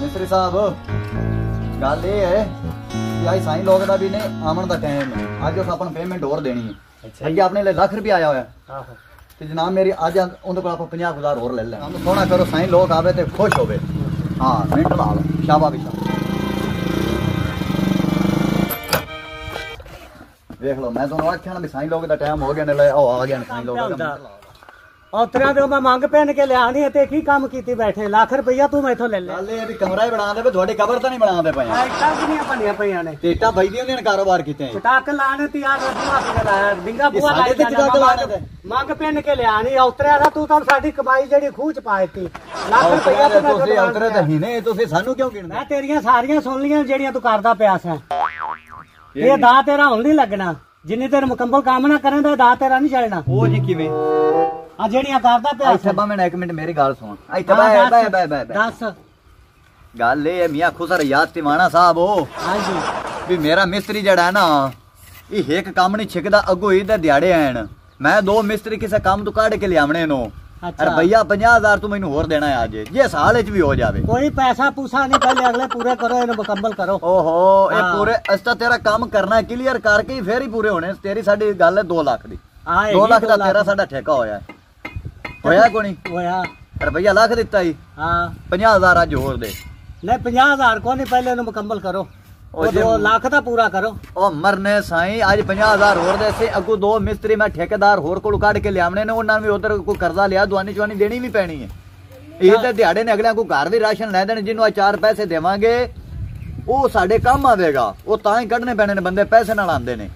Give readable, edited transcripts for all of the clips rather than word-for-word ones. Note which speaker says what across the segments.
Speaker 1: मिस्त्री साहब गल ये है कि अज साईं लोग का भी नहीं आवन का टाइम है। अज उस अपन पेमेंट और देनी है। अगे अपने लिए लाख रुपया आया हुआ तो जनाब मेरी अज उन्हें को आप 50,000 और ले लेना। सोना करो साईं लोग आवे तो खुश हो। हाँ मिनट ला लो शाबा भी देख लो। मैं तुम्हें आख्या ना भी साईं लोग का टाइम हो गया ले आओ आ गया साईं लोग
Speaker 2: औतरा दे मैं मंग पहन के लिया नहीं ते की काम कीती बैठे लाख रुपया तू मैथों ले ले।
Speaker 1: गल ये भी कमरा ही बना दे थोड़ी कबर तो नहीं बना दे पे
Speaker 2: इटा किनिया बनिया पईयां ने
Speaker 1: इटा बजदी होंदी ने कारोबार कीते हैं
Speaker 2: चटाक लाने तैयार बुआ के लाया बिंगा बुआ
Speaker 1: साडे ते चटाक लाने ते
Speaker 2: मंग पहन के लिया नहीं औतरा दा तू तो साडी कमाई जेडी खूच पाईती लाख रुपया तू
Speaker 1: ਤੁਸੀਂ ਔਤਰੇ ਤਾਂ ਹੀ ਨੇ ਤੁਸੀਂ ਸਾਨੂੰ ਕਿਉਂ ਗਿਣਦੇ।
Speaker 2: मैं तेरियां सारियां सुन लियां जेड़ियां तू करदा पिया सा ये दा तेरा हुण नहीं लगना जिन्नी तेरे मुकम्मल काम ना करें तो दा तेरा नहीं चलना।
Speaker 1: ਉਹ ਜੀ ਕਿਵੇਂ
Speaker 2: आ जेड़ियां करदा पिया
Speaker 1: ਇੱਥੇ ਬਾ ਮੈਂ 1 ਮਿੰਟ ਮੇਰੀ ਗੱਲ ਸੁਣ ਇੱਥੇ ਬੈ
Speaker 2: दस
Speaker 1: ਗੱਲ ਇਹ ਮੀਆਂ ਖੁਸਰ ਯਾਦ ਤਿਵਾਣਾ ਸਾਹਿਬ ਉਹ
Speaker 2: हां जी
Speaker 1: ਵੀ ਮੇਰਾ ਮਿਸਤਰੀ ਜਿਹੜਾ ਹੈ ਨਾ ਇਹ ਇੱਕ ਕੰਮ ਨਹੀਂ ਛਿਕਦਾ ਅੱਗੋਂ ਇਹਦੇ ਦਿਹਾੜੇ ਆਣ। ਮੈਂ ਦੋ ਮਿਸਤਰੀ ਕਿਸੇ ਕੰਮ ਤੋਂ ਕੱਢ ਕੇ ਲਿਆਵਣੇ ਨੂੰ रुपया 50,000 तू मैनू होर देना है आज जे साल भी हो जावे।
Speaker 2: कोई पैसा पूसा नहीं पहले अगले पूरे करो इन्हें मुकम्मल करो।
Speaker 1: ओहो ये पूरे अस्ता तेरा काम करना है क्लियर करके ही फिर ही पूरे होने। तेरी साडी गल है 2 लाख दी 2 लाख का तेरा साडा ठेका होया कोनी
Speaker 2: होया
Speaker 1: रुपया लाख दिता ही।
Speaker 2: हां
Speaker 1: 50,000 आज होर दे
Speaker 2: नहीं 50,000 को नहीं पहले इन्हें मुकम्मल करो 2 लाख का पूरा करो। ओ
Speaker 1: मरने साईं आज 50,000 होर दे से अगू 2 मिस्त्री मैं ठेकेदार होर कोल काट के लियावने ने उन्हां भी उधर कोई कर्जा लिया दुआनी चवानी देनी भी पैनी है। ये ते दिहाड़े ने अगले को घर भी राशन लै देने जिन्हों 4 पैसे देवांगे वो साडे काम आवेगा वो तां ही कढने पैने ने बंदे पैसे नाल आंदे ने।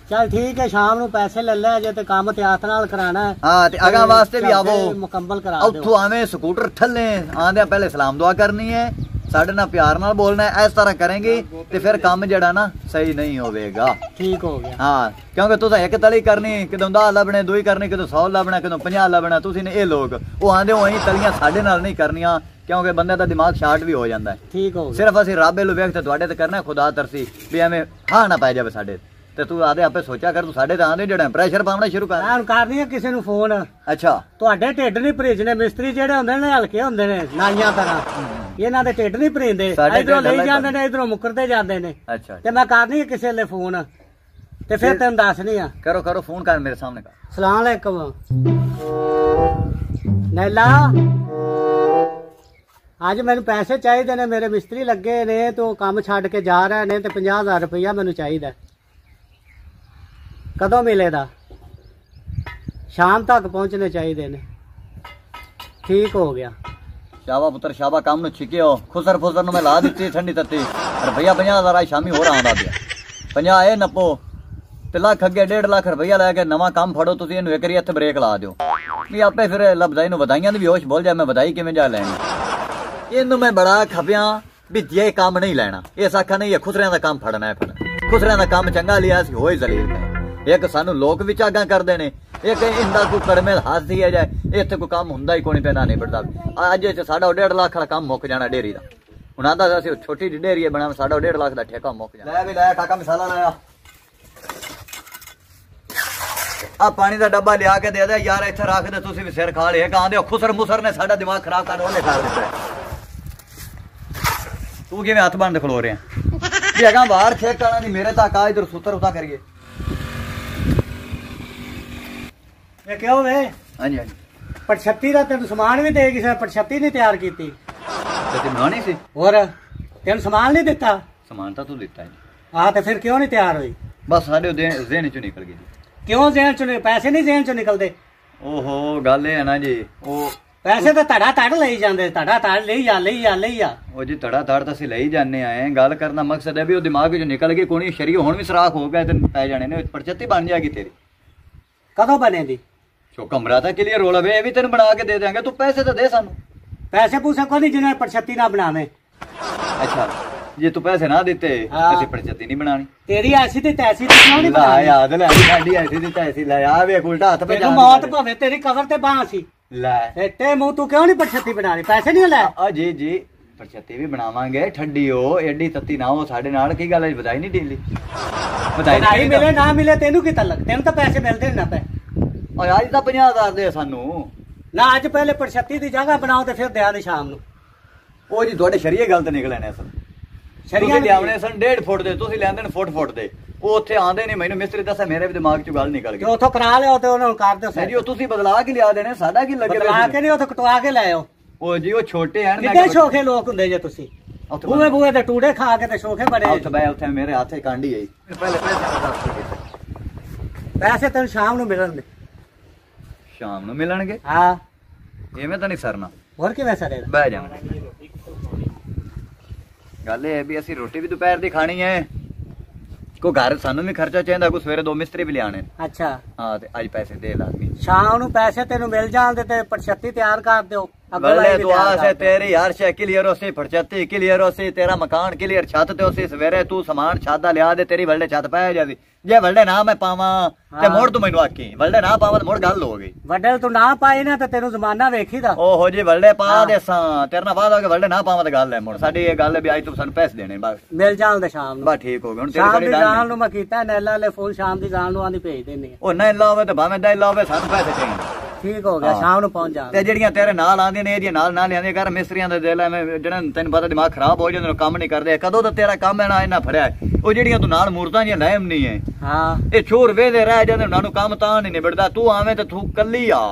Speaker 2: चल ठीक है शाम नूं पैसे ले ले अजे ते काम ते हाथ नाल कराना है।
Speaker 1: हां ते अगा वास्ते भी आवो
Speaker 2: मुकम्मल करा दो।
Speaker 1: उथों आवे स्कूटर ठल्ले आंदे पहले सलाम दुआ करनी है साडे नाल प्यार नाल बोलना है। इस तरह करेंगे ते फिर काम जड़ा ना सही नहीं होवेगा।
Speaker 2: ठीक हो गया।
Speaker 1: हाँ क्योंकि तुसा एक तली करनी किदों 10 लबने 2 करनी किदों 100 लबना किदों 50 लबना तुसी ने ये लोग वो आंदे हो तलियां साडे नाल नहीं करनियां क्योंकि बंदे दा दिमाग शार्ट भी हो जांदा है।
Speaker 2: ठीक हो गया।
Speaker 1: सिर्फ असि रब लो वेख ते तुहाडे ते करना खुदा तरसी भी एवें हां ना पै जावे साडे ते तू आदे आपे सोचा कर तू साडे ते आंदे जड़ा प्रेशर पावना शुरू कर।
Speaker 2: मैं करनी है किसी नु फोन।
Speaker 1: अच्छा
Speaker 2: ਤੁਹਾਡੇ ਢਿੱਡ ਨਹੀਂ ਭਰੀਜਨੇ ਮਿਸਤਰੀ ਜਿਹੜੇ ਹੁੰਦੇ ਨੇ ਹਲਕੇ ਹੁੰਦੇ ਨੇ ਨਾਈਆਂ ਤਰ੍ਹਾਂ ਇਹਨਾਂ ਦੇ ਢਿੱਡ ਨਹੀਂ ਭਰੀਂਦੇ ਇਧਰੋਂ ਲਈ ਜਾਂਦੇ ਨੇ ਇਧਰੋਂ ਮੁੱਕਰਦੇ ਜਾਂਦੇ ਨੇ।
Speaker 1: ਅੱਛਾ
Speaker 2: ਤੇ ਮੈਂ ਕਰਨੀ ਹੈ ਕਿਸੇ ਲਈ ਫੋਨ ਤੇ ਫਿਰ ਤੈਨੂੰ ਦੱਸਣੀ ਆ।
Speaker 1: करो करो फोन कर मेरे सामने कर।
Speaker 2: ਸਲਾਮ ਅਲੈਕਮ ਨੈਲਾ ਅੱਜ ਮੈਨੂੰ ਪੈਸੇ ਚਾਹੀਦੇ ਨੇ ਮੇਰੇ ਮਿਸਤਰੀ ਲੱਗੇ ਨੇ ਤੇ ਕੰਮ ਛੱਡ ਕੇ ਜਾ ਰਹੇ ਨੇ ਤੇ 50,000 ਰੁਪਇਆ ਮੈਨੂੰ ਚਾਹੀਦਾ। ਕਦੋਂ ਮਿਲੇਗਾ? शाम तक पहुंचने चाहिए ने। ठीक हो गया।
Speaker 1: शाबा पुत्र शाबा काम नु छिके हो खुसर फुसर नु मैं ला दित्ती ठंडी तत्ती रुपया 50,000 आज शामी होर आंदा पिया 50 ए नपो ते लाख अगे 1.5 लाख रुपया लेके नवा काम फड़ो तुसी इनु एक री हथ ब्रेक ला दियो नहीं आपे फिर लबदाई नु बधाइयां दी भी होश बोल जा मैं बधाई किवें जा लेनी इनु मैं बड़ा खपिया भी ये काम नहीं लेना इस आखा नहीं ये खुसरियां दा काम फड़ना है फिर खुसरियां दा काम चंगा लिया सी होई जलील एक सानू लोग भी चागा करदे ने एक इंदा कोई कड़मे हाथ दिया जाए इत्थे कोई काम हुंदा ही कोई पैना नहीं पड़ता। अज साडा 1.5 लाख का काम मुक जाना डेरी दा हुण आंदा असीं छोटी डेरी बना साडा 1.5 लाख का ठेका मुक जाना। ले भी लाया काका मसाला लाया आ पानी दा डब्बा लिया के दे दे यार इत्थे रख दे तुसीं भी सिर खा ले आंदे खुसर मुसर ने साडा दिमाग खराब कर ओने कर दित्ता। तू किवें हथ बंद खलो रहा भी अगा बाहर ठेक करना नहीं मेरे तक आ इधर सुतर उता करिए।
Speaker 2: ये क्यों वे?
Speaker 1: हाँ जी हाँ जी
Speaker 2: पटछत्ती का तेन समान भी दे किसी पटछत्ती नहीं तैयार की
Speaker 1: बनानी सी
Speaker 2: और तेन समान नहीं दिता
Speaker 1: समान तो तू दिता है।
Speaker 2: हाँ तो फिर क्यों नहीं तैयार हुई?
Speaker 1: बस साडे ज़हन चो निकल गई।
Speaker 2: क्यों ज़हन चो पैसे नहीं ज़हन चो निकलते?
Speaker 1: ओहो गल है ना जी ओ
Speaker 2: पैसे तो धड़ा धड़ ले जाते धड़ा धड़ ले जा
Speaker 1: ओ जी धड़ा धड़ तो असं ले जाने आए गल करना मकसद है भी वो दिमाग चो निकल गई कोई शरीर हुण भी सराख हो गया पै जाने ने पटछत्ती बन जाएगी तेरी।
Speaker 2: कदों बनेगी?
Speaker 1: जो कमरा था क्लियर रोला वे भी तेन बना के दे देंगे तू पैसे तो दे सानू।
Speaker 2: पैसे पूसे को नहीं जिन्हें पटछत्ती ना बनावे।
Speaker 1: अच्छा जे तू पैसे ना दिते असि पटछत्ती नहीं बनानी तेरी
Speaker 2: ऐसी थी तैसी क्यों नहीं बनानी?
Speaker 1: याद ले साडी ऐसी थी तैसी ले आ वे उल्टा हाथ पे जा
Speaker 2: मौत भावे तेरी कवर ते बांह सी ले ते मुंह तू क्यों नहीं पटछत्ती बनानी? पैसे नहीं ले
Speaker 1: जी जी पटछत्ती भी बनावांगे ठंडी हो एडी तत्ती ना हो साडे नाल की गल बधाई नहीं देली
Speaker 2: बधाई मिले ना मिले तेनू की तलक तेन तो पैसे मिलते ना पे
Speaker 1: आज तो 50,000 दे सानू
Speaker 2: ना अज पहले पटछत्ती की जगह बनाओ तो फिर दया शाम नू
Speaker 1: ਉਹ ਜੀ ਤੁਹਾਡੇ ਸ਼ਰੀਏ ਗੱਲ ਤੇ ਨਿਕਲੇ ਨੇ ਸਨ ਸ਼ਰੀਏ ਲਿਆਵਣੇ ਸਨ 1.5 ਫੁੱਟ ਦੇ ਤੁਸੀਂ ਲੈਂਦੇ ਨੇ ਫੁੱਟ ਦੇ ਉਹ ਉੱਥੇ ਆਂਦੇ ਨਹੀਂ ਮੈਨੂੰ ਮਿਸਤਰੀ ਦੱਸਿਆ ਮੇਰੇ ਵੀ ਦਿਮਾਗ ਚੋਂ ਗੱਲ ਨਿਕਲ ਗਈ
Speaker 2: ਉੱਥੋਂ ਕਰਾ ਲਿਓ ਤੇ ਉਹਨਾਂ ਨੂੰ ਕਰ ਦਿਓ
Speaker 1: ਜੀ ਉਹ ਤੁਸੀਂ ਬਦਲਾ ਕੇ ਲਿਆ ਦੇਣੇ ਸਾਡਾ ਕੀ ਲੱਗੇ
Speaker 2: ਬਦਲਾ ਕੇ ਨਹੀਂ ਉੱਥੋਂ ਕਟਵਾ ਕੇ ਲੈ ਆਓ
Speaker 1: ਉਹ ਜੀ ਉਹ ਛੋਟੇ ਹਨ
Speaker 2: ਕਿੰਨੇ ਸ਼ੋਖੇ ਲੋਕ ਹੁੰਦੇ ਜੇ ਤੁਸੀਂ ਬੂਏ ਦੇ ਟੂੜੇ ਖਾ ਕੇ ਤੇ ਸ਼ੋਖੇ ਬੜੇ
Speaker 1: ਉੱਥੇ ਮੇਰੇ ਹੱਥੇ ਕਾਂਡੀ ਆਈ ਪਹਿਲੇ
Speaker 2: ਪੈਸੇ ਤੈਨੂੰ ਸ਼ਾਮ ਨੂੰ ਮਿਲਣਗੇ
Speaker 1: ਸ਼ਾਮ ਨੂੰ ਮਿਲਣਗੇ
Speaker 2: ਹਾਂ
Speaker 1: ਐਵੇਂ ਤਾਂ ਨਹੀਂ ਸਰਨਾ
Speaker 2: ਹੋਰ ਕਿਵੇਂ ਸਰੇ
Speaker 1: ਬਹਿ ਜਾ ਗੱਲ ਇਹ ਵੀ ਅਸੀਂ ਰੋਟੀ ਵੀ ਦੁਪਹਿਰ ਦੀ ਖਾਣੀ ਹੈ ਕੋ ਘਰ ਸਾਨੂੰ ਵੀ ਖਰਚਾ ਚਾਹੀਦਾ ਕੋ ਸਵੇਰੇ 2 ਮਿਸਤਰੀ ਵੀ ਲਿਆਣੇ
Speaker 2: ਅੱਛਾ
Speaker 1: ਹਾਂ ਤੇ ਅੱਜ ਪੈਸੇ ਦੇ ਲਾਂਗੇ
Speaker 2: ਸ਼ਾਮ ਨੂੰ ਪੈਸੇ ਤੈਨੂੰ ਮਿਲ ਜਾਣਦੇ ਤੇ ਪਰਛੱਤੀ ਤਿਆਰ ਕਰ ਦਿਓ
Speaker 1: बल्ले दुआ से तेरी हर शे क्लियर हो सी फड़चती क्लियर हो सी तेरा मकान क्लियर छत ते हो सी सवेरे तू सामान छादा लिया दे तेरी बल्ले छत पै जावी जे बल्ले ना मैं पावा ते मोड़ तू मैनू आखी बल्ले ना पावा ते मोड़ गल हो गई
Speaker 2: बल्ले तू ना पाई ना ते तेनू जमाना वेखीदा
Speaker 1: ओहो जी बल्ले पा दे सा तेरे ना बाद के बल्ले ना पावा ते गल है मोड़ साडी ये गल है भी आज तू सन पैसे देने बस
Speaker 2: मिल जान दे शाम
Speaker 1: बस ठीक हो गया हुन
Speaker 2: तेरी बड़ी जान नु मैं कीता नैला ले फोन शाम दी जान नु आंदी भेज देनी
Speaker 1: ओ नहीं लावे ते भाਵੇਂ दा लावे सन पैसे चाहिए
Speaker 2: ठीक हो गया शाम नु पहुंच जा
Speaker 1: ते जेड़ियां तेरे नाल आंदी ने एदियां नाल ना लेंदे कर मिस्त्रियां दे दिल में जेड़ा तैनू पता दिमाग खराब हो जांदे काम नहीं करदे कदों तो तेरा काम है ना इना फड़या ओ जेड़ियां तू नाल मूरतां जियां लायम नहीं है
Speaker 2: हां
Speaker 1: ए छोर वेदे रह जांदे उन्हां नु काम तां नहीं निबड़दा तू आवें ते तू कल्ली आ